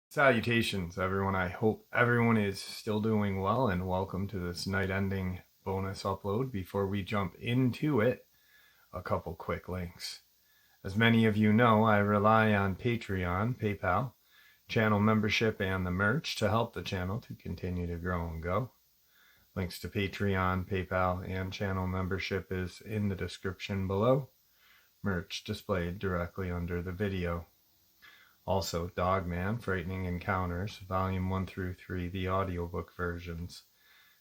Salutations, everyone. I hope everyone is still doing well, and welcome to this night-ending bonus upload. Before we jump into it, a couple quick links. As many of you know, I rely on Patreon, PayPal, channel membership, and the merch to help the channel to continue to grow and go. Links to Patreon, PayPal, and channel membership is in the description below. Merch displayed directly under the video. Also, Dogman, Frightening Encounters, Volume 1 through 3, the audiobook versions.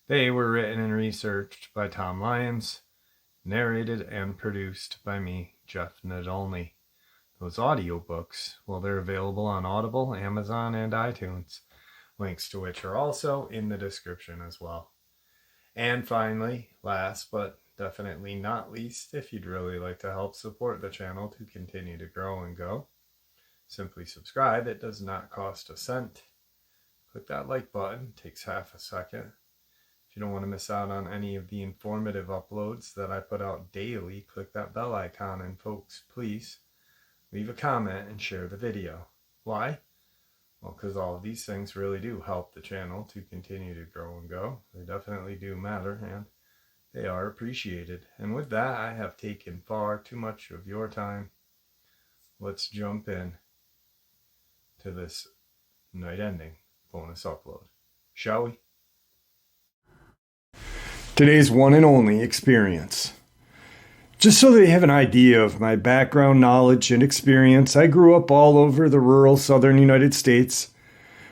They were written and researched by Tom Lyons, narrated and produced by me, Jeff Nadolny. Those audiobooks, well, they're available on Audible, Amazon, and iTunes, links to which are also in the description as well. And finally, last but definitely not least, if you'd really like to help support the channel to continue to grow and go, simply subscribe. It does not cost a cent. Click that like button. It takes half a second. If you don't want to miss out on any of the informative uploads that I put out daily, click that bell icon. And folks, please leave a comment and share the video. Why? Well, because all of these things really do help the channel to continue to grow and go. They definitely do matter, and they are appreciated. And with that, I have taken far too much of your time. Let's jump in to this night-ending bonus upload, shall we? Today's one and only experience. Just so that you have an idea of my background knowledge and experience, I grew up all over the rural southern United States,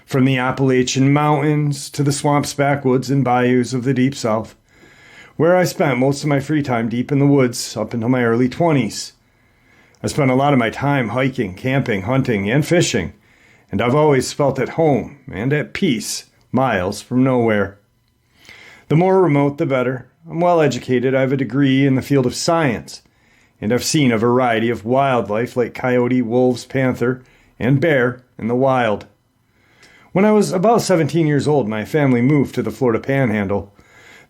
from the Appalachian Mountains to the swamps, backwoods, and bayous of the Deep South, where I spent most of my free time deep in the woods up until my early 20s. I spent a lot of my time hiking, camping, hunting, and fishing, and I've always felt at home and at peace, miles from nowhere. The more remote, the better. I'm well educated. I have a degree in the field of science, and I've seen a variety of wildlife like coyote, wolves, panther, and bear in the wild. When I was about 17 years old, my family moved to the Florida Panhandle.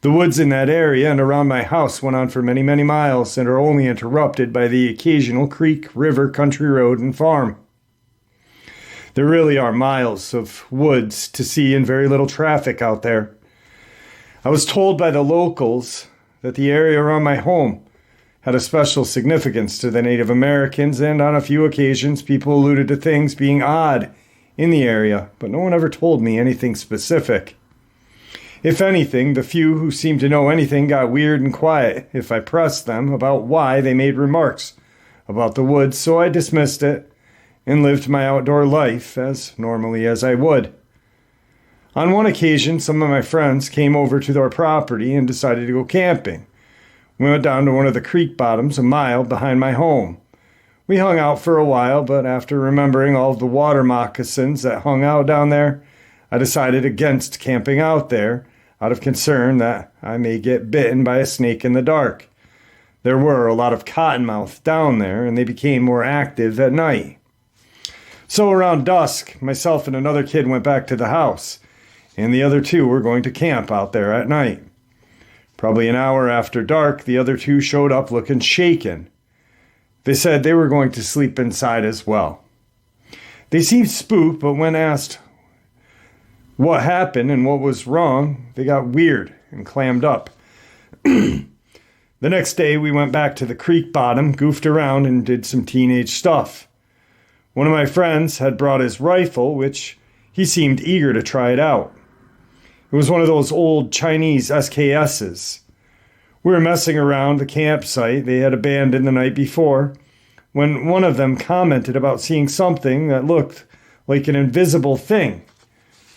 The woods in that area and around my house went on for many, many miles and are only interrupted by the occasional creek, river, country road, and farm. There really are miles of woods to see and very little traffic out there. I was told by the locals that the area around my home had a special significance to the Native Americans, and on a few occasions people alluded to things being odd in the area, but no one ever told me anything specific. If anything, the few who seemed to know anything got weird and quiet if I pressed them about why they made remarks about the woods, so I dismissed it and lived my outdoor life as normally as I would. On one occasion, some of my friends came over to our property and decided to go camping. We went down to one of the creek bottoms a mile behind my home. We hung out for a while, but after remembering all of the water moccasins that hung out down there, I decided against camping out there out of concern that I may get bitten by a snake in the dark. There were a lot of cottonmouth down there, and they became more active at night. So around dusk, myself and another kid went back to the house, and the other two were going to camp out there at night. Probably an hour after dark, the other two showed up looking shaken. They said they were going to sleep inside as well. They seemed spooked, but when asked what happened and what was wrong, they got weird and clammed up. The next day, we went back to the creek bottom, goofed around, and did some teenage stuff. One of my friends had brought his rifle, which he seemed eager to try it out. It was one of those old Chinese SKSs. We were messing around the campsite they had abandoned the night before when one of them commented about seeing something that looked like an invisible thing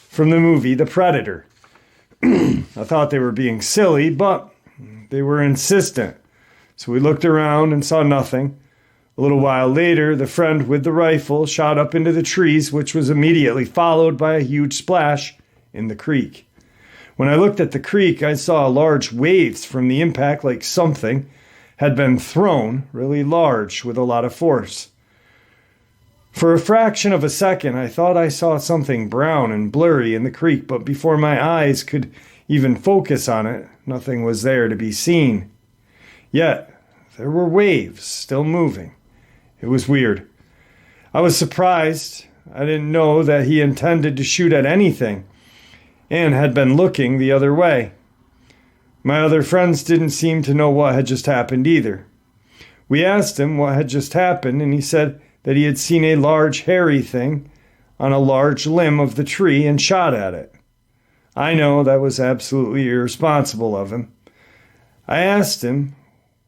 from the movie The Predator. I thought they were being silly, but they were insistent. So we looked around and saw nothing. A little while later, the friend with the rifle shot up into the trees, which was immediately followed by a huge splash in the creek. When I looked at the creek, I saw large waves from the impact, like something had been thrown really large with a lot of force. For a fraction of a second, I thought I saw something brown and blurry in the creek, but before my eyes could even focus on it, nothing was there to be seen. Yet, there were waves still moving. It was weird. I was surprised. I didn't know that he intended to shoot at anything and had been looking the other way. My other friends didn't seem to know what had just happened either. We asked him what had just happened, and he said that he had seen a large hairy thing on a large limb of the tree and shot at it. I know that was absolutely irresponsible of him. I asked him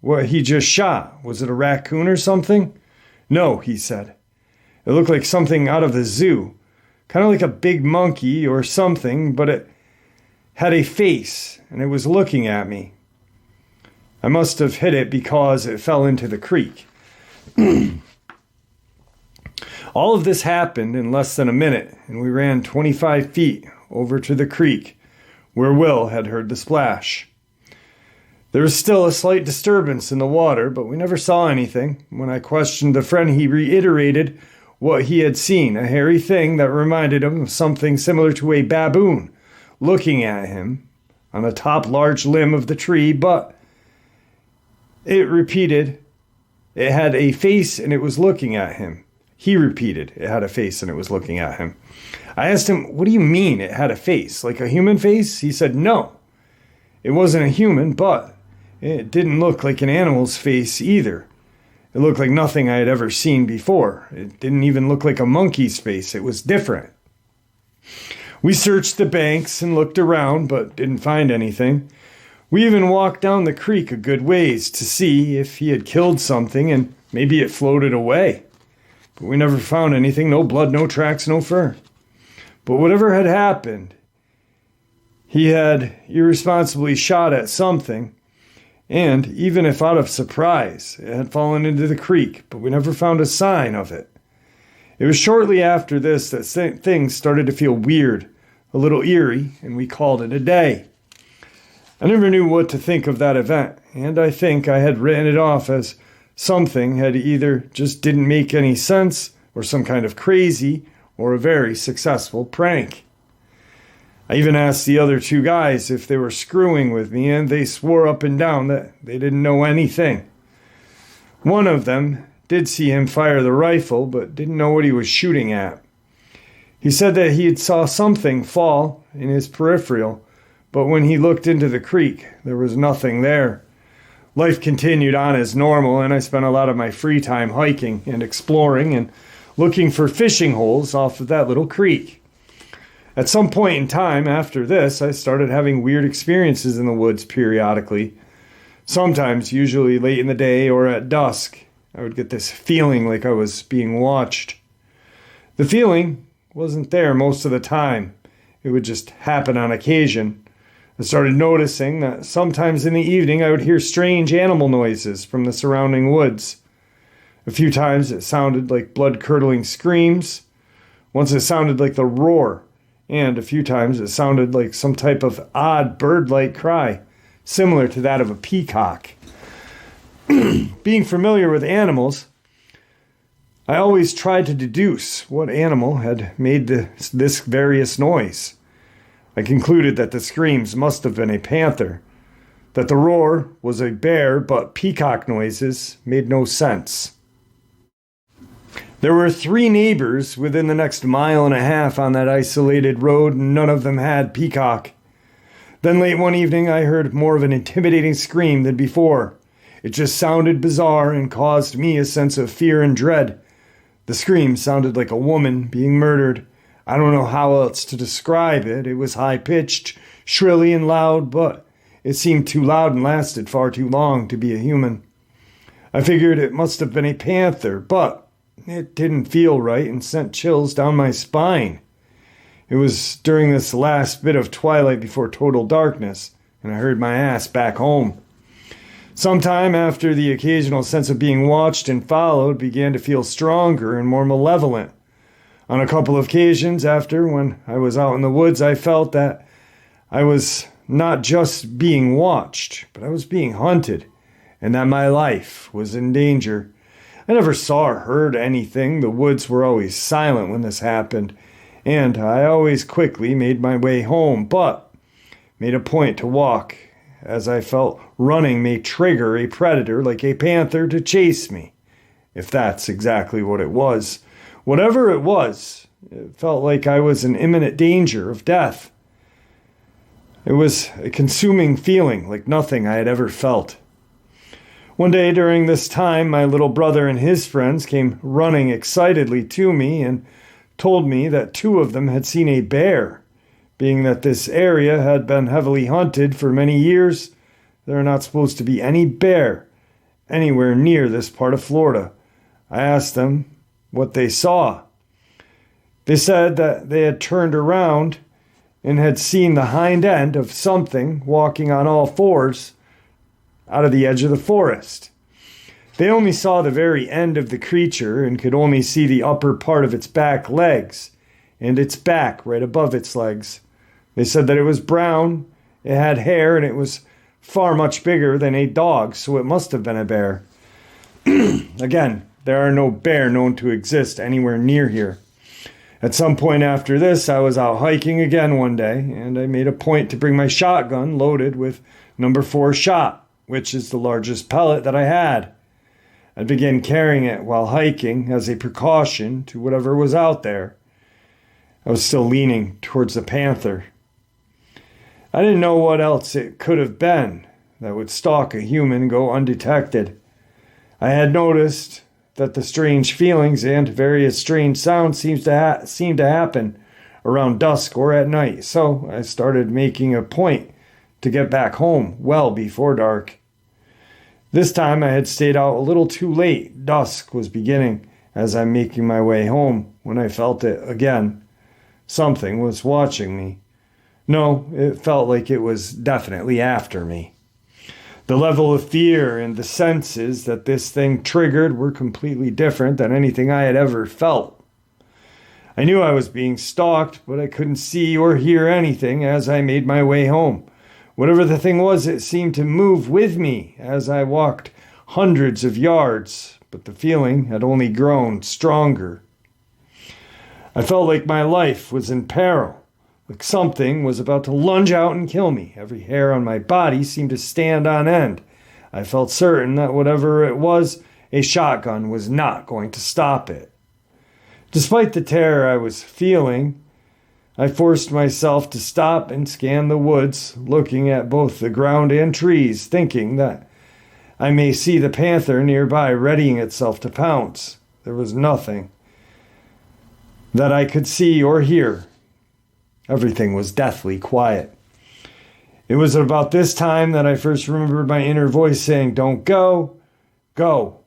what he just shot. Was it a raccoon or something? No, he said. It looked like something out of the zoo, kind of like a big monkey or something, but it had a face and it was looking at me. I must have hit it because it fell into the creek. All of this happened in less than a minute, and we ran 25 feet over to the creek where Will had heard the splash. There was still a slight disturbance in the water, but we never saw anything. When I questioned the friend, he reiterated what he had seen, a hairy thing that reminded him of something similar to a baboon looking at him on the top large limb of the tree, but it repeated, it had a face and it was looking at him. He repeated, it had a face and it was looking at him. I asked him, what do you mean it had a face? Like a human face? He said, no, it wasn't a human, but it didn't look like an animal's face either. It looked like nothing I had ever seen before. It didn't even look like a monkey's face. It was different. We searched the banks and looked around, but didn't find anything. We even walked down the creek a good ways to see if he had killed something and maybe it floated away. But we never found anything, no blood, no tracks, no fur. But whatever had happened, he had irresponsibly shot at something, and even if out of surprise, it had fallen into the creek, but we never found a sign of it. It was shortly after this that things started to feel weird, a little eerie, and we called it a day. I never knew what to think of that event, and I think I had written it off as something had either just didn't make any sense, or some kind of crazy, or a very successful prank. I even asked the other two guys if they were screwing with me, and they swore up and down that they didn't know anything. One of them did see him fire the rifle, but didn't know what he was shooting at. He said that he had saw something fall in his peripheral, but when he looked into the creek, there was nothing there. Life continued on as normal, and I spent a lot of my free time hiking and exploring and looking for fishing holes off of that little creek. At some point in time after this, I started having weird experiences in the woods periodically. Sometimes, usually late in the day or at dusk, I would get this feeling like I was being watched. The feeling wasn't there most of the time. It would just happen on occasion. I started noticing that sometimes in the evening I would hear strange animal noises from the surrounding woods. A few times it sounded like blood-curdling screams. Once it sounded like the roar, and a few times it sounded like some type of odd bird-like cry, similar to that of a peacock. Being familiar with animals, I always tried to deduce what animal had made this various noise. I concluded that the screams must have been a panther, that the roar was a bear, but peacock noises made no sense. There were 3 neighbors within the next mile and a half on that isolated road, and none of them had peacock. Then late one evening, I heard more of an intimidating scream than before. It just sounded bizarre and caused me a sense of fear and dread. The scream sounded like a woman being murdered. I don't know how else to describe it. It was high-pitched, shrilly and loud, but it seemed too loud and lasted far too long to be a human. I figured it must have been a panther, but it didn't feel right and sent chills down my spine. It was during this last bit of twilight before total darkness, and I heard my ass back home. Sometime after, the occasional sense of being watched and followed began to feel stronger and more malevolent. On a couple of occasions after, when I was out in the woods, I felt that I was not just being watched, but I was being hunted, and that my life was in danger. I never saw or heard anything. The woods were always silent when this happened, and I always quickly made my way home, but made a point to walk as I felt running may trigger a predator like a panther to chase me, if that's exactly what it was. Whatever it was, it felt like I was in imminent danger of death. It was a consuming feeling like nothing I had ever felt. One day during this time, my little brother and his friends came running excitedly to me and told me that two of them had seen a bear. Being that this area had been heavily hunted for many years, there are not supposed to be any bear anywhere near this part of Florida. I asked them what they saw. They said that they had turned around and had seen the hind end of something walking on all fours out of the edge of the forest. They only saw the very end of the creature and could only see the upper part of its back legs and its back right above its legs. They said that it was brown, it had hair, and it was far much bigger than a dog, so it must have been a bear. Again, there are no bear known to exist anywhere near here. At some point after this, I was out hiking again one day, and I made a point to bring my shotgun loaded with number 4 shot, which is the largest pellet that I had. I began carrying it while hiking as a precaution to whatever was out there. I was still leaning towards the panther. I didn't know what else it could have been that would stalk a human and go undetected. I had noticed that the strange feelings and various strange sounds seem to happen around dusk or at night, so I started making a point to get back home well before dark. This time I had stayed out a little too late. Dusk was beginning as I'm making my way home when I felt it again. Something was watching me. No, it felt like it was definitely after me. The level of fear and the senses that this thing triggered were completely different than anything I had ever felt. I knew I was being stalked, but I couldn't see or hear anything as I made my way home. Whatever the thing was, it seemed to move with me as I walked hundreds of yards, but the feeling had only grown stronger. I felt like my life was in peril. Like something was about to lunge out and kill me. Every hair on my body seemed to stand on end. I felt certain that whatever it was, a shotgun was not going to stop it. Despite the terror I was feeling, I forced myself to stop and scan the woods, looking at both the ground and trees, thinking that I may see the panther nearby readying itself to pounce. There was nothing that I could see or hear. Everything was deathly quiet. It was about this time that I first remembered my inner voice saying, "Don't go, go,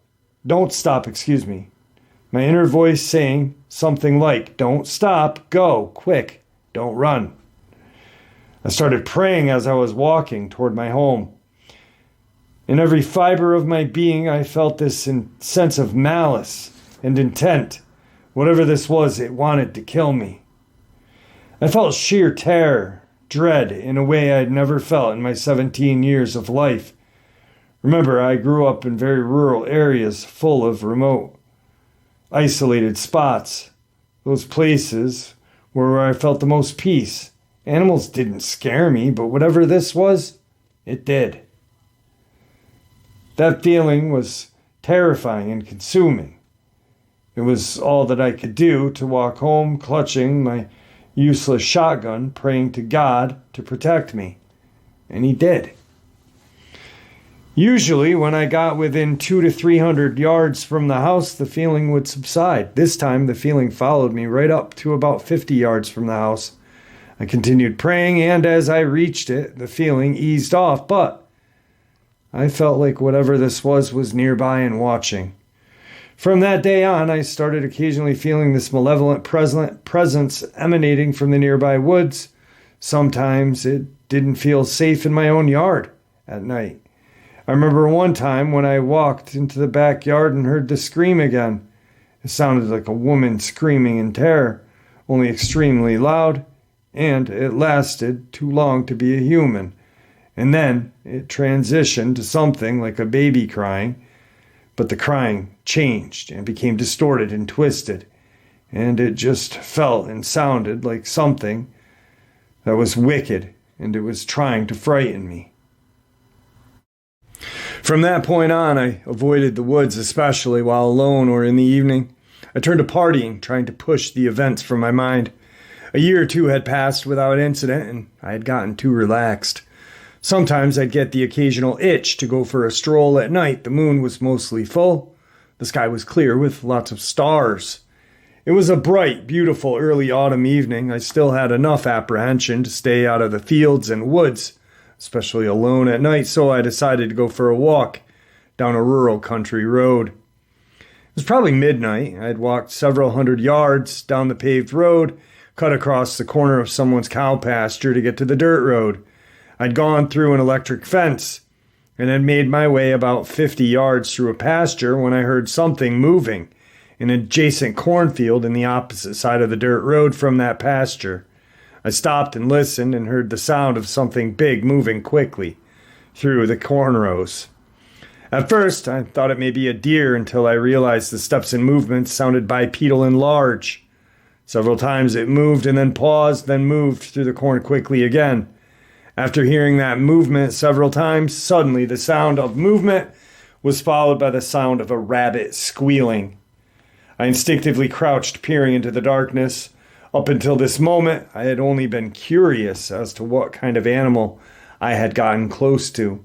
don't stop," My inner voice saying something like, "Don't stop, go, quick, don't run." I started praying as I was walking toward my home. In every fiber of my being, I felt this sense of malice and intent. Whatever this was, it wanted to kill me. I felt sheer terror, dread, in a way I'd never felt in my 17 years of life. Remember, I grew up in very rural areas full of remote, isolated spots. Those places were where I felt the most peace. Animals didn't scare me, but whatever this was, it did. That feeling was terrifying and consuming. It was all that I could do to walk home clutching my useless shotgun, praying to God to protect me. And he did. Usually, when I got within 200 to 300 yards from the house, the feeling would subside. This time, the feeling followed me right up to about 50 yards from the house. I continued praying, and as I reached it, the feeling eased off, but I felt like whatever this was nearby and watching. From that day on, I started occasionally feeling this malevolent presence emanating from the nearby woods. Sometimes it didn't feel safe in my own yard at night. I remember one time when I walked into the backyard and heard the scream again. It sounded like a woman screaming in terror, only extremely loud, and it lasted too long to be a human. And then it transitioned to something like a baby crying, but the crying changed and became distorted and twisted, and it just felt and sounded like something that was wicked, and it was trying to frighten me. From that point on, I avoided the woods, especially while alone or in the evening. I turned to partying, trying to push the events from my mind. A year or two had passed without incident, and I had gotten too relaxed. Sometimes I'd get the occasional itch to go for a stroll at night. The moon was mostly full. The sky was clear with lots of stars. It was a bright, beautiful early autumn evening. I still had enough apprehension to stay out of the fields and woods, especially alone at night, so I decided to go for a walk down a rural country road. It was probably midnight. I had walked several hundred yards down the paved road, cut across the corner of someone's cow pasture to get to the dirt road. I'd gone through an electric fence and had made my way about 50 yards through a pasture when I heard something moving in an adjacent cornfield in the opposite side of the dirt road from that pasture. I stopped and listened and heard the sound of something big moving quickly through the corn rows. At first, I thought it may be a deer until I realized the steps and movements sounded bipedal and large. Several times it moved and then paused, then moved through the corn quickly again. After hearing that movement several times, suddenly the sound of movement was followed by the sound of a rabbit squealing. I instinctively crouched, peering into the darkness. Up until this moment, I had only been curious as to what kind of animal I had gotten close to.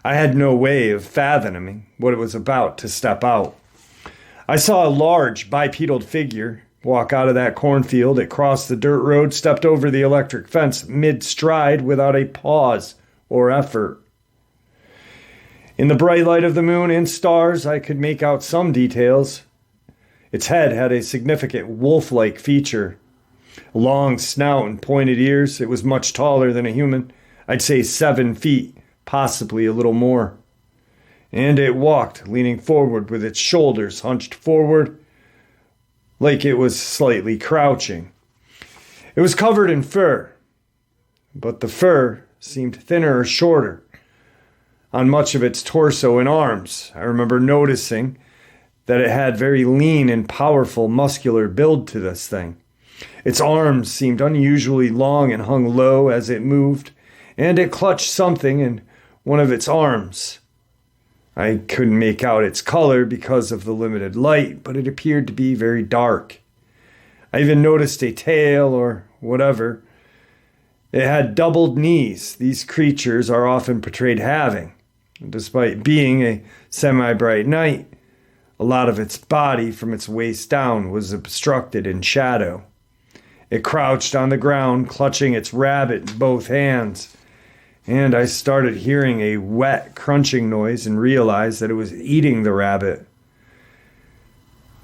I had no way of fathoming what it was about to step out. I saw a large bipedal figure walk out of that cornfield. It crossed the dirt road, stepped over the electric fence mid-stride without a pause or effort. In the bright light of the moon and stars, I could make out some details. Its head had a significant wolf-like feature. A long snout and pointed ears. It was much taller than a human. I'd say 7 feet, possibly a little more. And it walked, leaning forward with its shoulders hunched forward, like it was slightly crouching. It was covered in fur, but the fur seemed thinner or shorter on much of its torso and arms. I remember noticing that it had very lean and powerful muscular build to this thing. Its arms seemed unusually long and hung low as it moved, and it clutched something in one of its arms. I couldn't make out its color because of the limited light, but it appeared to be very dark. I even noticed a tail or whatever. It had doubled knees. These creatures are often portrayed having. Despite being a semi-bright night, a lot of its body from its waist down was obstructed in shadow. It crouched on the ground, clutching its rabbit in both hands, and I started hearing a wet, crunching noise and realized that it was eating the rabbit.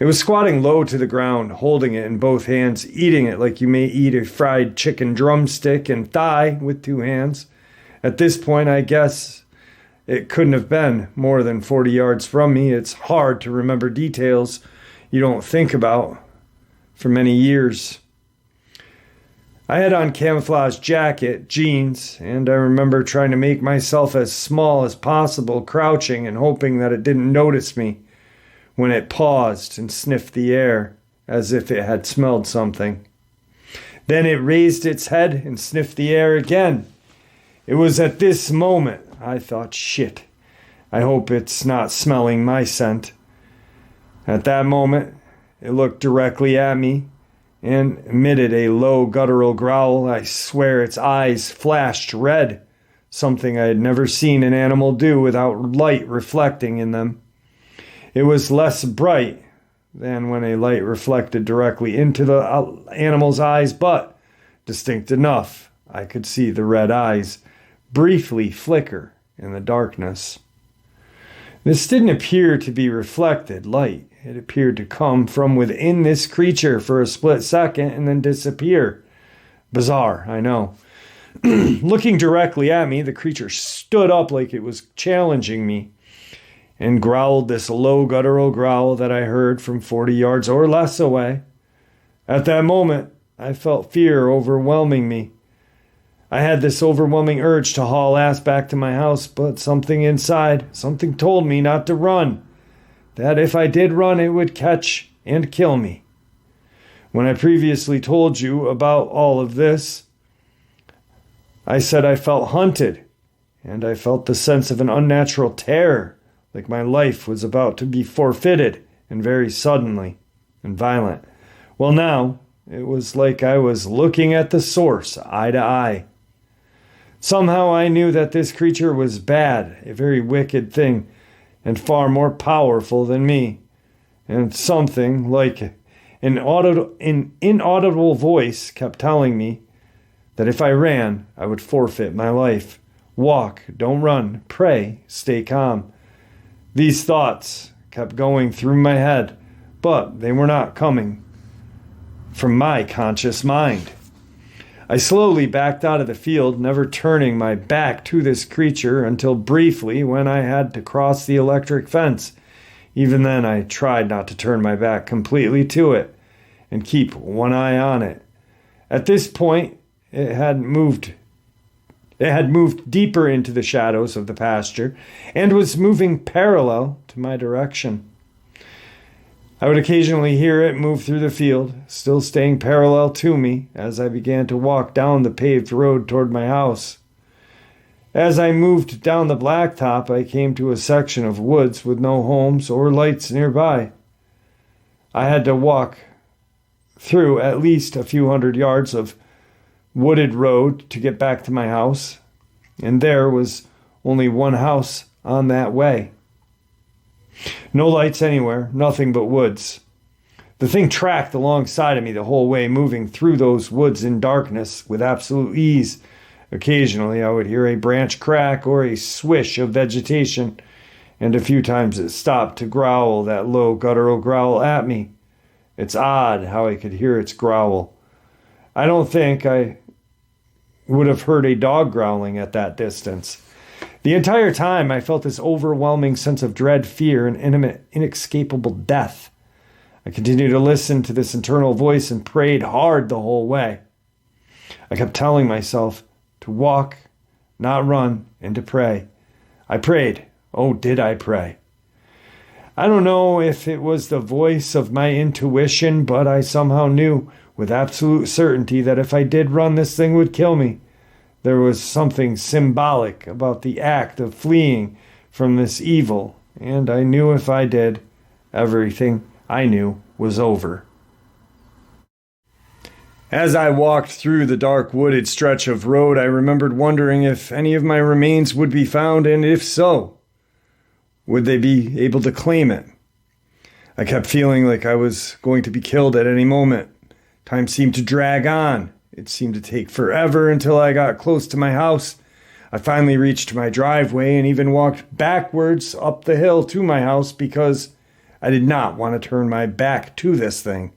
It was squatting low to the ground, holding it in both hands, eating it like you may eat a fried chicken drumstick and thigh with 2 hands. At this point, I guess it couldn't have been more than 40 yards from me. It's hard to remember details you don't think about for many years. I had on camouflage jacket, jeans, and I remember trying to make myself as small as possible, crouching and hoping that it didn't notice me when it paused and sniffed the air as if it had smelled something. Then it raised its head and sniffed the air again. It was at this moment I thought, shit, I hope it's not smelling my scent. At that moment, it looked directly at me and emitted a low guttural growl. I swear its eyes flashed red, something I had never seen an animal do without light reflecting in them. It was less bright than when a light reflected directly into the animal's eyes, but distinct enough. I could see the red eyes briefly flicker in the darkness. This didn't appear to be reflected light. It appeared to come from within this creature for a split second and then disappear. Bizarre, I know. Looking directly at me, the creature stood up like it was challenging me and growled this low guttural growl that I heard from 40 yards or less away. At that moment, I felt fear overwhelming me. I had this overwhelming urge to haul ass back to my house, but something inside, something told me not to run. That if I did run, it would catch and kill me. When I previously told you about all of this, I said I felt hunted and I felt the sense of an unnatural terror, like my life was about to be forfeited, and very suddenly and violent. Well, now, it was like I was looking at the source, eye to eye. Somehow I knew that this creature was bad, a very wicked thing, and far more powerful than me. And something like an inaudible voice kept telling me that if I ran, I would forfeit my life. Walk, don't run, pray, stay calm. These thoughts kept going through my head, but they were not coming from my conscious mind. I slowly backed out of the field, never turning my back to this creature until briefly when I had to cross the electric fence. Even then, I tried not to turn my back completely to it and keep one eye on it. At this point, it had moved deeper into the shadows of the pasture and was moving parallel to my direction. I would occasionally hear it move through the field, still staying parallel to me as I began to walk down the paved road toward my house. As I moved down the blacktop, I came to a section of woods with no homes or lights nearby. I had to walk through at least a few hundred yards of wooded road to get back to my house, and there was only one house on that way. No lights anywhere, nothing but woods. The thing tracked alongside of me the whole way, moving through those woods in darkness with absolute ease. Occasionally I would hear a branch crack or a swish of vegetation, and a few times it stopped to growl that low guttural growl at me. It's odd how I could hear its growl. I don't think I would have heard a dog growling at that distance. The entire time I felt this overwhelming sense of dread, fear, and inescapable death. I continued to listen to this internal voice and prayed hard the whole way. I kept telling myself to walk, not run, and to pray. I prayed. Oh, did I pray? I don't know if it was the voice of my intuition, but I somehow knew with absolute certainty that if I did run, this thing would kill me. There was something symbolic about the act of fleeing from this evil, and I knew if I did, everything I knew was over. As I walked through the dark wooded stretch of road, I remembered wondering if any of my remains would be found, and if so, would they be able to claim it? I kept feeling like I was going to be killed at any moment. Time seemed to drag on. It seemed to take forever until I got close to my house. I finally reached my driveway and even walked backwards up the hill to my house because I did not want to turn my back to this thing.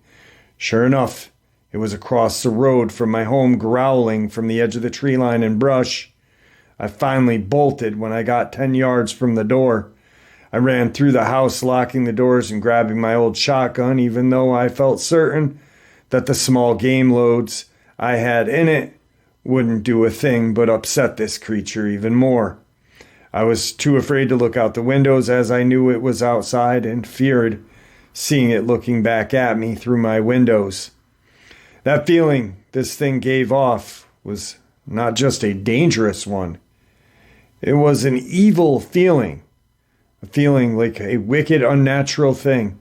Sure enough, it was across the road from my home, growling from the edge of the tree line and brush. I finally bolted when I got 10 yards from the door. I ran through the house, locking the doors and grabbing my old shotgun, even though I felt certain that the small game loads I had in it wouldn't do a thing but upset this creature even more. I was too afraid to look out the windows as I knew it was outside and feared seeing it looking back at me through my windows. That feeling this thing gave off was not just a dangerous one. It was an evil feeling, a feeling like a wicked, unnatural thing.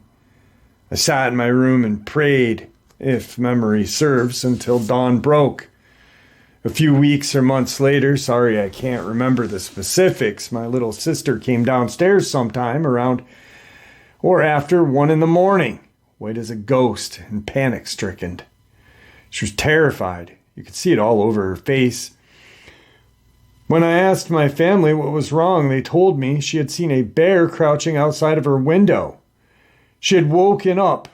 I sat in my room and prayed, if memory serves, until dawn broke. A few weeks or months later, sorry I can't remember the specifics, my little sister came downstairs sometime around or after 1 a.m, white as a ghost and panic-stricken. She was terrified. You could see it all over her face. When I asked my family what was wrong, they told me she had seen a bear crouching outside of her window. She had woken up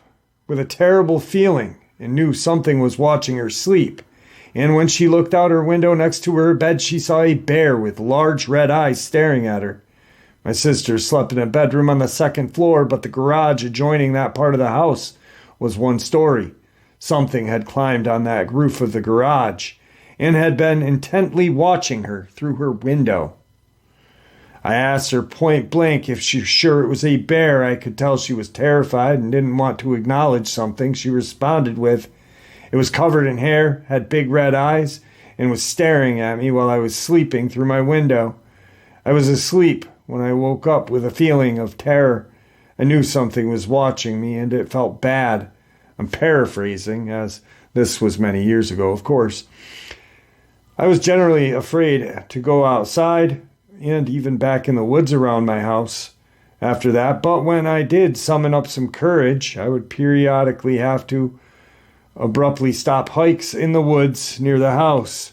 with a terrible feeling and knew something was watching her sleep. And when she looked out her window next to her bed, she saw a bear with large red eyes staring at her. My sister slept in a bedroom on the second floor, but the garage adjoining that part of the house was one story. Something had climbed on that roof of the garage and had been intently watching her through her window. I asked her point blank if she was sure it was a bear. I could tell she was terrified and didn't want to acknowledge something. She responded with, "It was covered in hair, had big red eyes, and was staring at me while I was sleeping through my window." I was asleep when I woke up with a feeling of terror. I knew something was watching me, and it felt bad. I'm paraphrasing, as this was many years ago, of course. I was generally afraid to go outside and even back in the woods around my house after that, but when I did summon up some courage, I would periodically have to abruptly stop hikes in the woods near the house.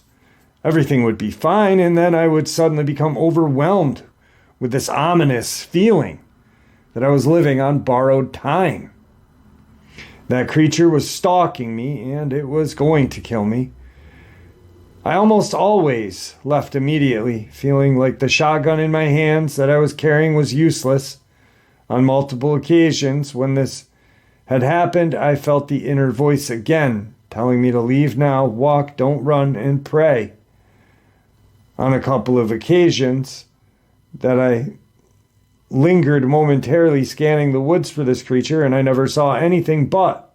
Everything would be fine, and then I would suddenly become overwhelmed with this ominous feeling that I was living on borrowed time. That creature was stalking me, and it was going to kill me. I almost always left immediately, feeling like the shotgun in my hands that I was carrying was useless. On multiple occasions, when this had happened, I felt the inner voice again, telling me to leave now, walk, don't run, and pray. On a couple of occasions that I lingered momentarily scanning the woods for this creature, and I never saw anything, but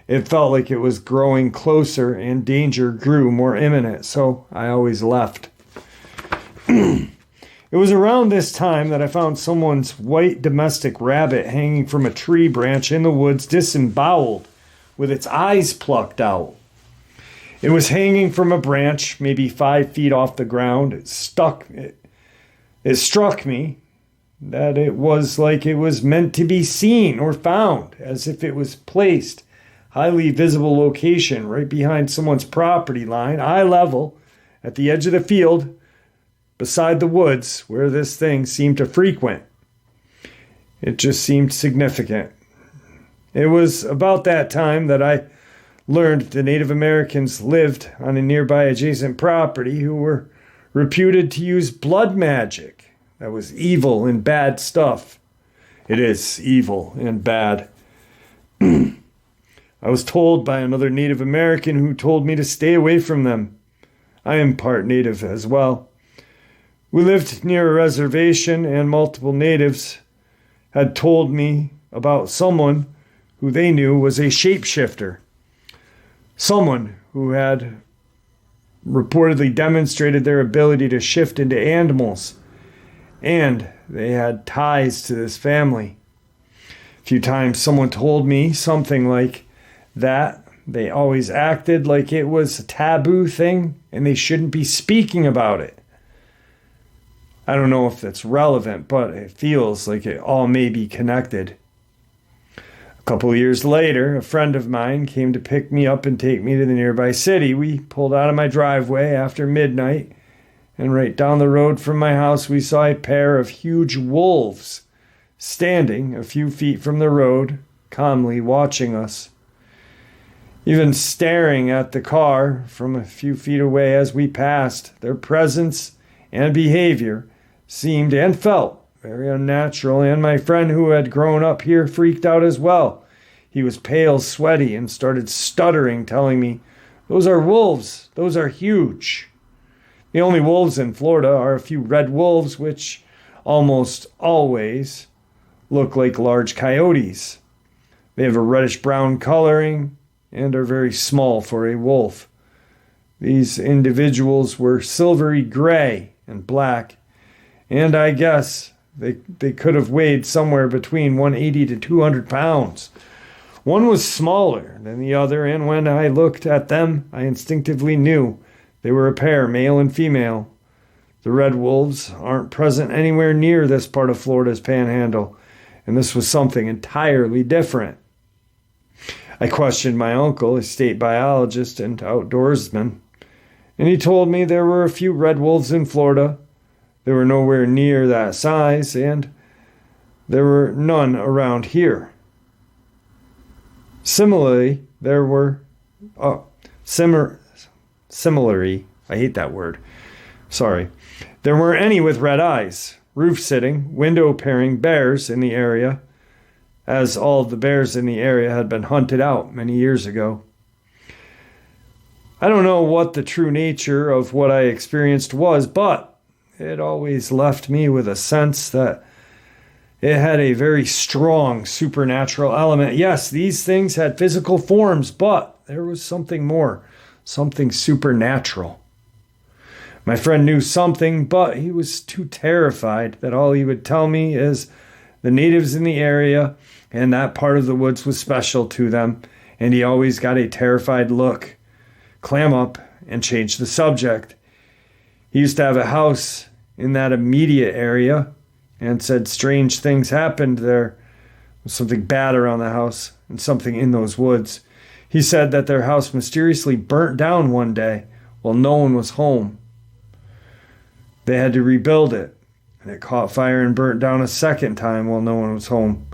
it felt like it was growing closer and danger grew more imminent, so I always left. It was around this time that I found someone's white domestic rabbit hanging from a tree branch in the woods, disemboweled, with its eyes plucked out. It was hanging from a branch, maybe 5 feet off the ground. It struck me that it was like it was meant to be seen or found, as if it was placed highly visible location right behind someone's property line, eye level, at the edge of the field, beside the woods where this thing seemed to frequent. It just seemed significant. It was about that time that I learned the Native Americans lived on a nearby adjacent property who were reputed to use blood magic. That was evil and bad stuff. It is evil and bad. I was told by another Native American who told me to stay away from them. I am part Native as well. We lived near a reservation, and multiple natives had told me about someone who they knew was a shapeshifter. Someone who had reportedly demonstrated their ability to shift into animals, and they had ties to this family. A few times someone told me something like that. They always acted like it was a taboo thing, and they shouldn't be speaking about it. I don't know if that's relevant, but it feels like it all may be connected. A couple of years later, a friend of mine came to pick me up and take me to the nearby city. We pulled out of my driveway after midnight, and right down the road from my house we saw a pair of huge wolves standing a few feet from the road, calmly watching us. Even staring at the car from a few feet away as we passed, their presence and behavior seemed and felt very unnatural, and my friend who had grown up here freaked out as well. He was pale, sweaty, and started stuttering, telling me, "Those are wolves. Those are huge." The only wolves in Florida are a few red wolves, which almost always look like large coyotes. They have a reddish-brown coloring and are very small for a wolf. These individuals were silvery gray and black, and I guess they could have weighed somewhere between 180 to 200 pounds. One was smaller than the other, and when I looked at them, I instinctively knew they were a pair, male and female. The red wolves aren't present anywhere near this part of Florida's panhandle, and this was something entirely different. I questioned my uncle, a state biologist and outdoorsman, and he told me there were a few red wolves in Florida. They were nowhere near that size, and there were none around here. Similarly, there were similarly, I hate that word. Sorry. There weren't any with red eyes, roof-sitting, window-paring bears in the area, as all of the bears in the area had been hunted out many years ago. I don't know what the true nature of what I experienced was, but it always left me with a sense that it had a very strong supernatural element. Yes, these things had physical forms, but there was something more, something supernatural. My friend knew something, but he was too terrified that all he would tell me is the natives in the area and that part of the woods was special to them, and he always got a terrified look, clam up, and change the subject. He used to have a house in that immediate area and said strange things happened there. Something bad around the house and something in those woods. He said that their house mysteriously burnt down one day while no one was home. They had to rebuild it, and it caught fire and burnt down a second time while no one was home.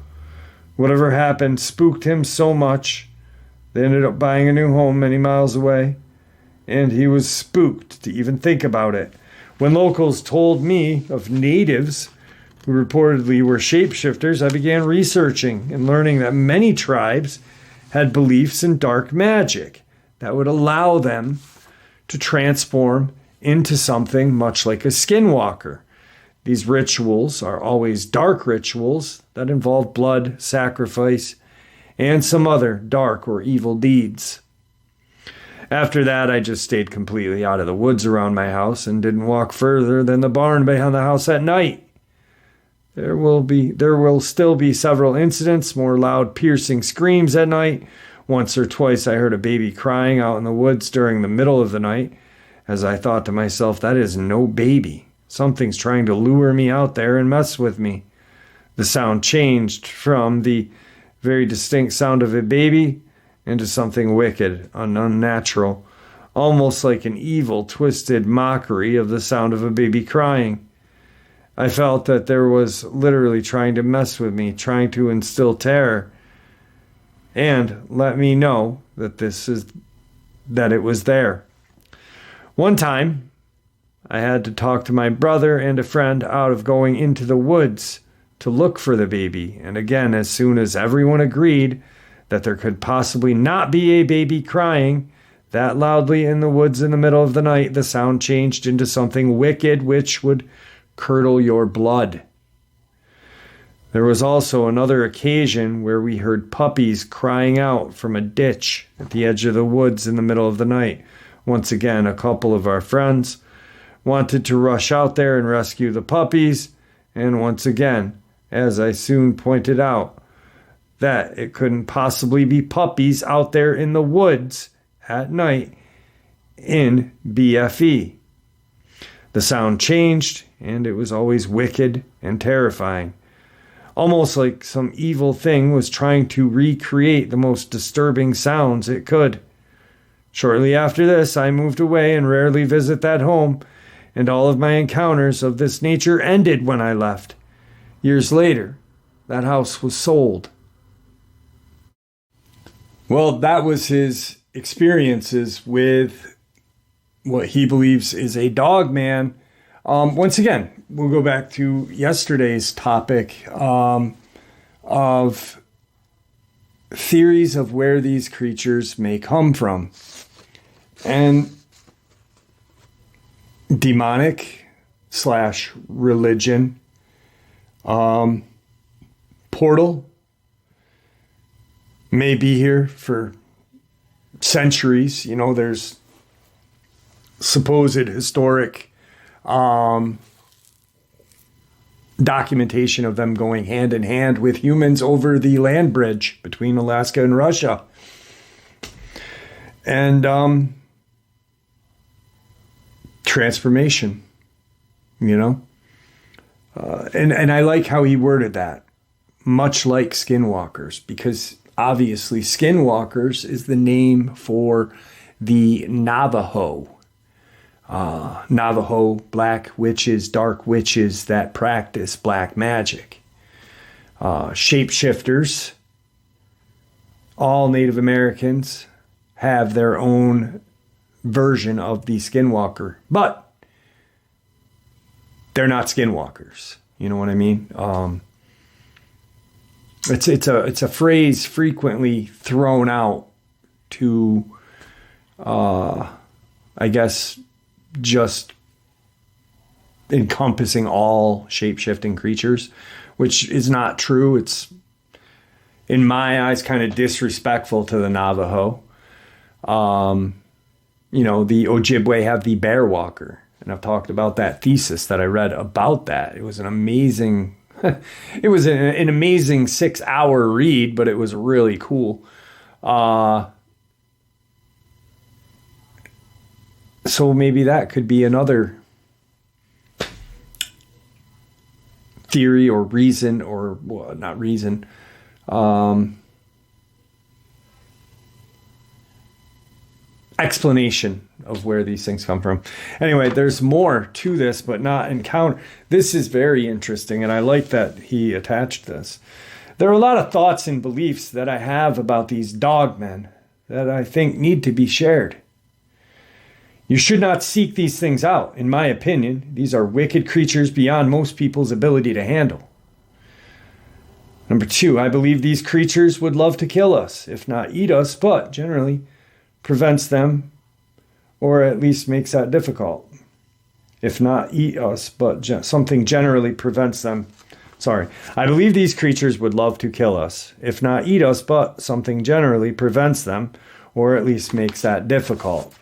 Whatever happened spooked him so much, they ended up buying a new home many miles away, and he was spooked to even think about it. When locals told me of natives who reportedly were shapeshifters, I began researching and learning that many tribes had beliefs in dark magic that would allow them to transform into something much like a skinwalker. These rituals are always dark rituals that involve blood, sacrifice, and some other dark or evil deeds. After that, I just stayed completely out of the woods around my house and didn't walk further than the barn behind the house at night. There will still be several incidents, more loud, piercing screams at night. Once or twice I heard a baby crying out in the woods during the middle of the night, as I thought to myself, that is no baby. Something's trying to lure me out there and mess with me. The sound changed from the very distinct sound of a baby into something wicked and unnatural, almost like an evil, twisted mockery of the sound of a baby crying. I felt that there was literally trying to mess with me, trying to instill terror, and let me know that it was there. One time, I had to talk to my brother and a friend out of going into the woods to look for the baby, and again, as soon as everyone agreed that there could possibly not be a baby crying that loudly in the woods in the middle of the night, the sound changed into something wicked which would curdle your blood. There was also another occasion where we heard puppies crying out from a ditch at the edge of the woods in the middle of the night. Once again, a couple of our friends wanted to rush out there and rescue the puppies, and once again, as I soon pointed out, that it couldn't possibly be puppies out there in the woods at night in BFE. The sound changed, and it was always wicked and terrifying. Almost like some evil thing was trying to recreate the most disturbing sounds it could. Shortly after this, I moved away and rarely visit that home, and all of my encounters of this nature ended when I left. Years later, that house was sold. Well, that was his experiences with what he believes is a dogman. Once again, we'll go back to yesterday's topic of theories of where these creatures may come from. And demonic / religion, portal may be here for centuries. You know, there's supposed historic documentation of them going hand in hand with humans over the land bridge between Alaska and Russia. And transformation, you know. And I like how he worded that, much like skinwalkers, because obviously skinwalkers is the name for the Navajo. Navajo black witches, dark witches that practice black magic. Shapeshifters, all Native Americans have their own version of the skinwalker, but they're not skinwalkers. You know what I mean? It's a phrase frequently thrown out to, I guess, just encompassing all shape-shifting creatures, which is not true. It's, in my eyes, kind of disrespectful to the Navajo. You know, the Ojibwe have the bear walker. And I've talked about that thesis that I read about that. It was an amazing, it was an amazing 6-hour read, but it was really cool. So maybe that could be another theory or reason, or well, not reason. Explanation of where these things come from. Anyway, there's more to this, but not encounter. This is very interesting, and I like that he attached this. There are a lot of thoughts and beliefs that I have about these dogmen that I think need to be shared. You should not seek these things out, in my opinion. These are wicked creatures beyond most people's ability to handle. Number 2, I believe these creatures would love to kill us, if not eat us, but generally prevents them, or at least makes that difficult. If not eat us, but something generally prevents them. Sorry. I believe these creatures would love to kill us, if not eat us, but something generally prevents them, or at least makes that difficult.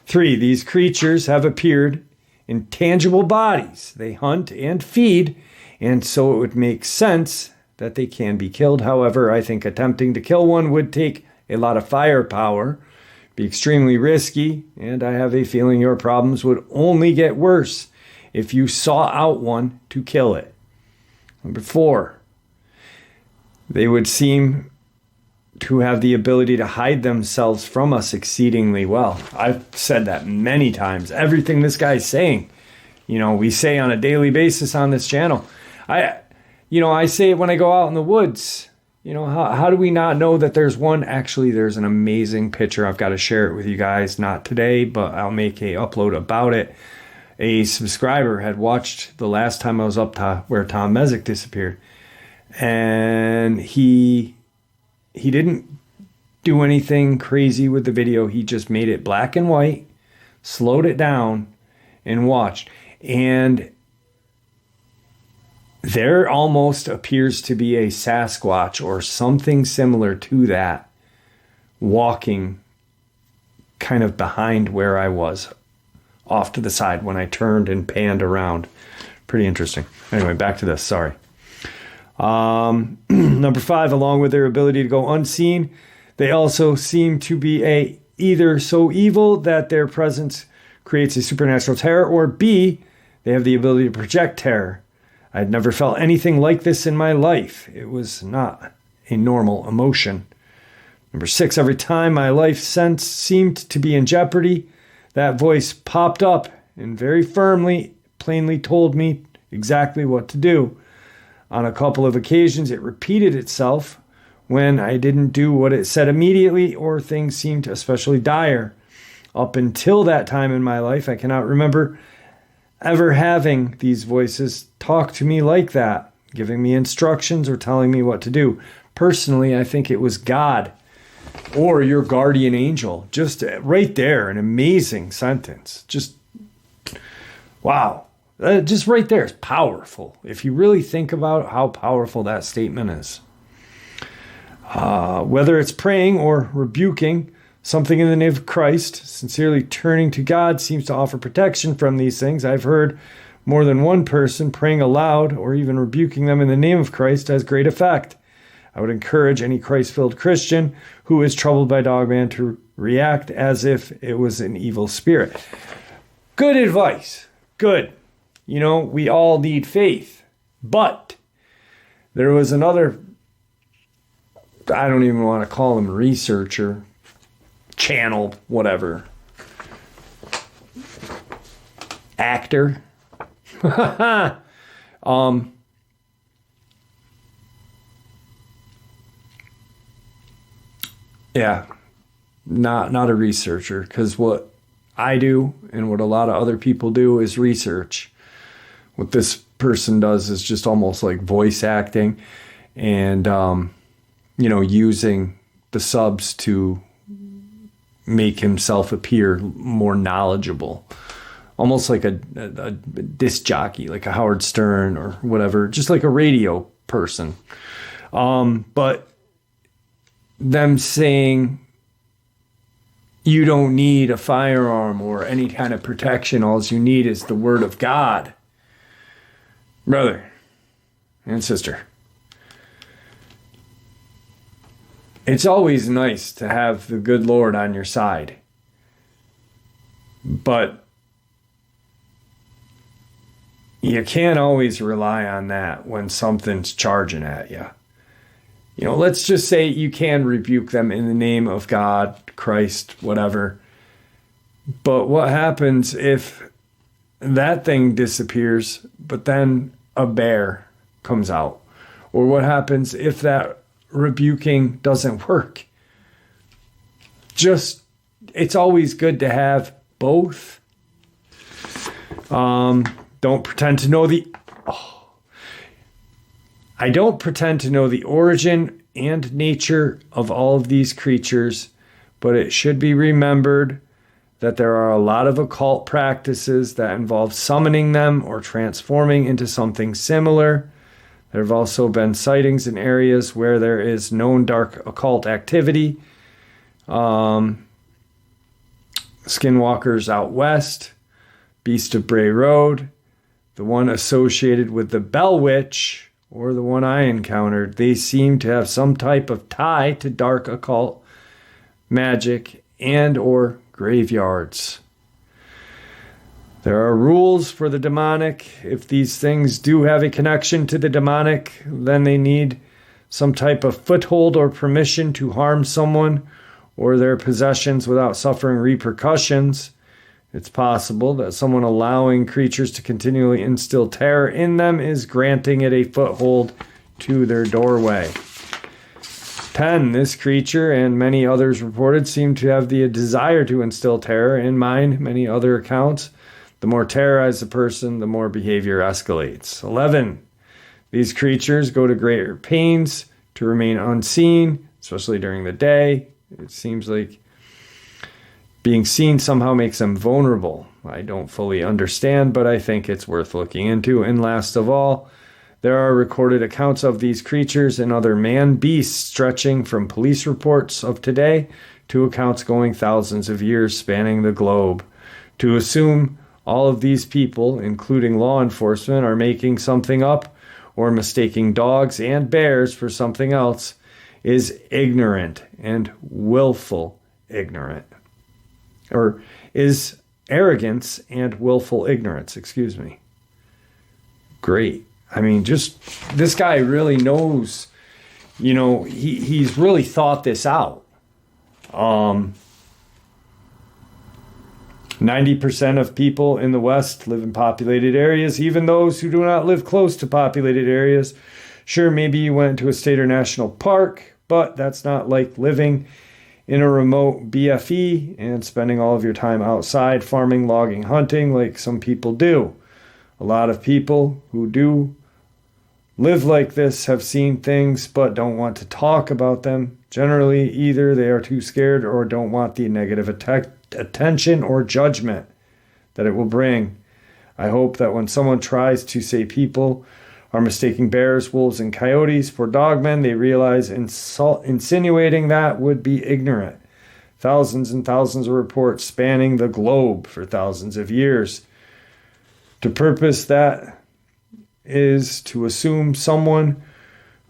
3, these creatures have appeared in tangible bodies. They hunt and feed, and so it would make sense that they can be killed. However, I think attempting to kill one would take a lot of firepower, be extremely risky, and I have a feeling your problems would only get worse if you sought out one to kill it. Number 4, they would seem to have the ability to hide themselves from us exceedingly well. I've said that many times. Everything this guy's saying, we say on a daily basis on this channel. I say it when I go out in the woods. How do we not know that there's one? Actually, there's an amazing picture. I've got to share it with you guys. Not today, but I'll make a upload about it. A subscriber had watched the last time I was up to where Tom Mezek disappeared. And he didn't do anything crazy with the video. He just made it black and white, slowed it down, and watched. And there almost appears to be a Sasquatch or something similar to that walking kind of behind where I was, off to the side when I turned and panned around. Pretty interesting. Anyway, back to this. Sorry. Number 5, along with their ability to go unseen, they also seem to be either so evil that their presence creates a supernatural terror, or B, they have the ability to project terror. I'd never felt anything like this in my life. It was not a normal emotion. Number 6, every time my life sense seemed to be in jeopardy, that voice popped up and very firmly, plainly told me exactly what to do. On a couple of occasions, it repeated itself when I didn't do what it said immediately, or things seemed especially dire. Up until that time in my life, I cannot remember ever having these voices talk to me like that, giving me instructions or telling me what to do. Personally, I think it was God or your guardian angel. Just right there, an amazing sentence. Just, wow. Just right there is powerful. If you really think about how powerful that statement is. Whether it's praying or rebuking something in the name of Christ, sincerely turning to God seems to offer protection from these things. I've heard more than one person praying aloud or even rebuking them in the name of Christ has great effect. I would encourage any Christ-filled Christian who is troubled by Dogman to react as if it was an evil spirit. Good advice. Good. We all need faith. But there was another, I don't even want to call him researcher, channel, whatever, actor. Yeah, not a researcher, because what I do and what a lot of other people do is research. What this person does is just almost like voice acting and, using the subs to make himself appear more knowledgeable. Almost like a disc jockey, like a Howard Stern or whatever, just like a radio person. But them saying, You don't need a firearm or any kind of protection. All you need is the word of God. Brother and sister, it's always nice to have the good Lord on your side. But you can't always rely on that when something's charging at you. You know, let's just say you can rebuke them in the name of God, Christ, whatever. But what happens if that thing disappears, but then a bear comes out? Or what happens if that rebuking doesn't work? It's always good to have both. Don't pretend to know I don't pretend to know the origin and nature of all of these creatures, but it should be remembered that there are a lot of occult practices that involve summoning them or transforming into something similar. There have also been sightings in areas where there is known dark occult activity. Skinwalkers out west, Beast of Bray Road, the one associated with the Bell Witch, or the one I encountered. They seem to have some type of tie to dark occult magic and or graveyards. There are rules for the demonic. If these things do have a connection to the demonic, then they need some type of foothold or permission to harm someone or their possessions without suffering repercussions. It's possible that someone allowing creatures to continually instill terror in them is granting it a foothold to their doorway. 10. This creature and many others reported seem to have the desire to instill terror in mind. Many other accounts, the more terrorized the person, the more behavior escalates. 11. These creatures go to greater pains to remain unseen, especially during the day. It seems like being seen somehow makes them vulnerable. I don't fully understand, but I think it's worth looking into. And last of all, there are recorded accounts of these creatures and other man-beasts stretching from police reports of today to accounts going thousands of years spanning the globe. To assume all of these people, including law enforcement, are making something up or mistaking dogs and bears for something else is ignorant and willful ignorant. Or is arrogance and willful ignorance, Great. I mean, just this guy really knows, he's really thought this out. 90% of people in the West live in populated areas, even those who do not live close to populated areas. Sure, maybe you went to a state or national park, but that's not like living in a remote BFE and spending all of your time outside farming, logging, hunting like some people do. A lot of people who do live like this have seen things but don't want to talk about them. Generally, either they are too scared or don't want the negative attention or judgment that it will bring. I hope that when someone tries to say people are mistaking bears, wolves, and coyotes for dogmen, they realize insinuating that would be ignorant. Thousands and thousands of reports spanning the globe for thousands of years. The purpose that is to assume someone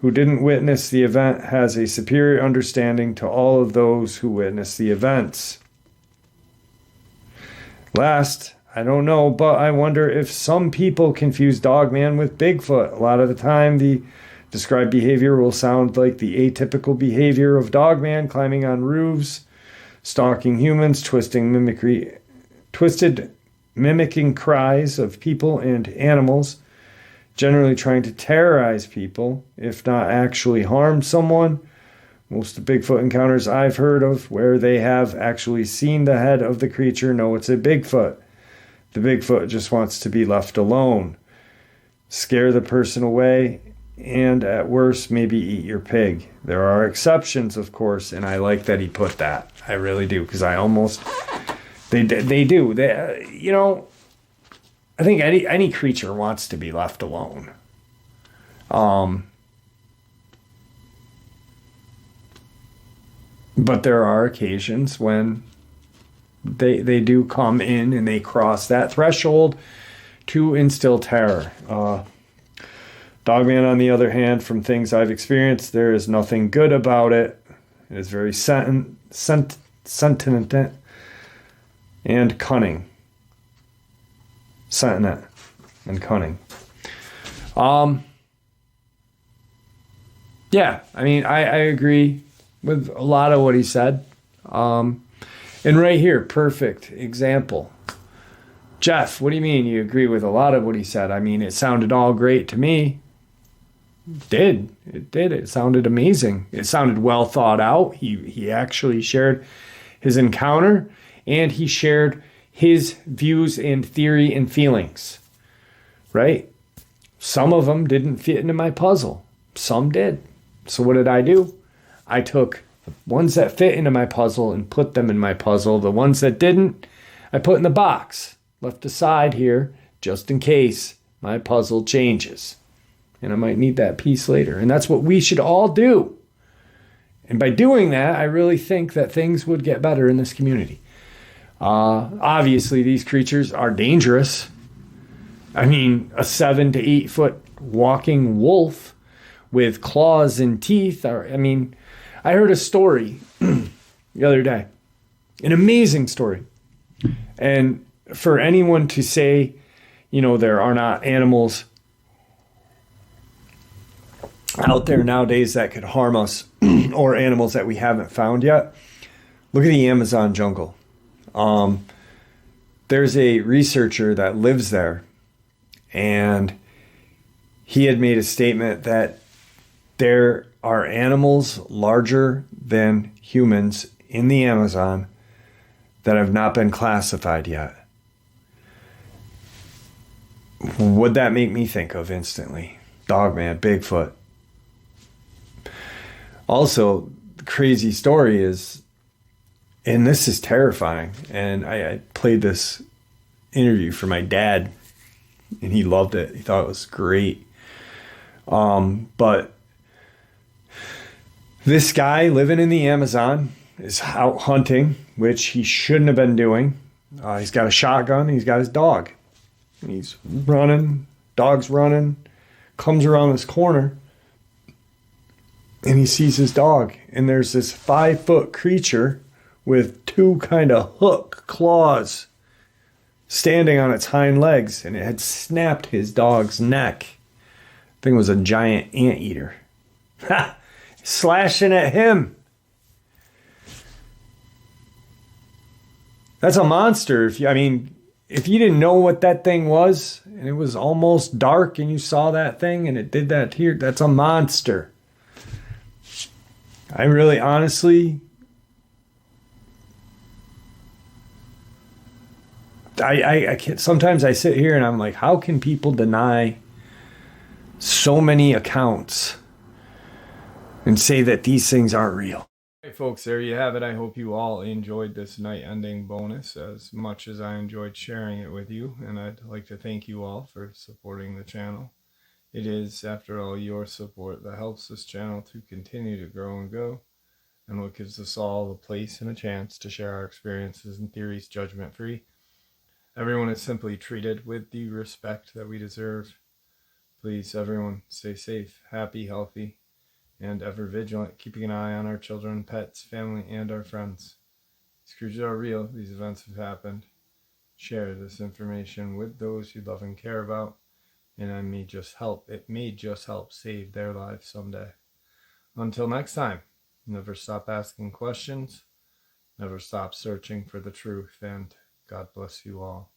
who didn't witness the event has a superior understanding to all of those who witnessed the events. Last, I don't know, but I wonder if some people confuse Dogman with Bigfoot. A lot of the time, the described behavior will sound like the atypical behavior of Dogman, climbing on roofs, stalking humans, mimicking cries of people and animals, generally trying to terrorize people, if not actually harm someone. Most of the Bigfoot encounters I've heard of where they have actually seen the head of the creature know it's a Bigfoot. The Bigfoot just wants to be left alone. Scare the person away, and at worst, maybe eat your pig. There are exceptions, of course, and I like that he put that. I really do, because they do. I think any creature wants to be left alone. But there are occasions when They do come in and they cross that threshold to instill terror. Dogman, on the other hand, from things I've experienced, there is nothing good about it. It is very sentient and cunning. Sentient and cunning. Yeah, I mean, I agree with a lot of what he said. And right here, perfect example. Jeff, what do you mean you agree with a lot of what he said? I mean, it sounded all great to me. It did. It sounded amazing. It sounded well thought out. He actually shared his encounter, and he shared his views and theory and feelings, right? Some of them didn't fit into my puzzle. Some did. So what did I do? I took the ones that fit into my puzzle and put them in my puzzle. The ones that didn't, I put in the box, left aside here, just in case my puzzle changes. And I might need that piece later. And that's what we should all do. And by doing that, I really think that things would get better in this community. Obviously, these creatures are dangerous. I mean, a 7 to 8 foot walking wolf with claws and teeth. I heard a story the other day, an amazing story. And for anyone to say, there are not animals out there nowadays that could harm us or animals that we haven't found yet, look at the Amazon jungle. There's a researcher that lives there, and he had made a statement that there are animals larger than humans in the Amazon that have not been classified yet. What'd that make me think of instantly? Dogman, Bigfoot. Also, the crazy story is, and this is terrifying, and I played this interview for my dad, and he loved it. He thought it was great. But this guy living in the Amazon is out hunting, which he shouldn't have been doing. He's got a shotgun. He's got his dog. He's running. Dog's running. Comes around this corner, and he sees his dog. And there's this 5 foot creature with 2 kind of hook claws standing on its hind legs, and it had snapped his dog's neck. Thing was a giant anteater. Ha! Slashing at him. That's a monster. If you didn't know what that thing was, and it was almost dark, and you saw that thing, and it did that here, that's a monster. I really, honestly, I can't. Sometimes I sit here and I'm like, how can people deny so many accounts and say that these things aren't real? Hey folks, there you have it. I hope you all enjoyed this night ending bonus as much as I enjoyed sharing it with you, and I'd like to thank you all for supporting the channel. It is, after all, your support that helps this channel to continue to grow and go, and what gives us all a place and a chance to share our experiences and theories judgment-free. Everyone is simply treated with the respect that we deserve. Please, everyone, stay safe, happy, healthy, and ever vigilant, keeping an eye on our children, pets, family, and our friends. These creatures are real. These events have happened. Share this information with those you love and care about, and it may just help save their lives someday. Until next time, never stop asking questions, never stop searching for the truth, and God bless you all.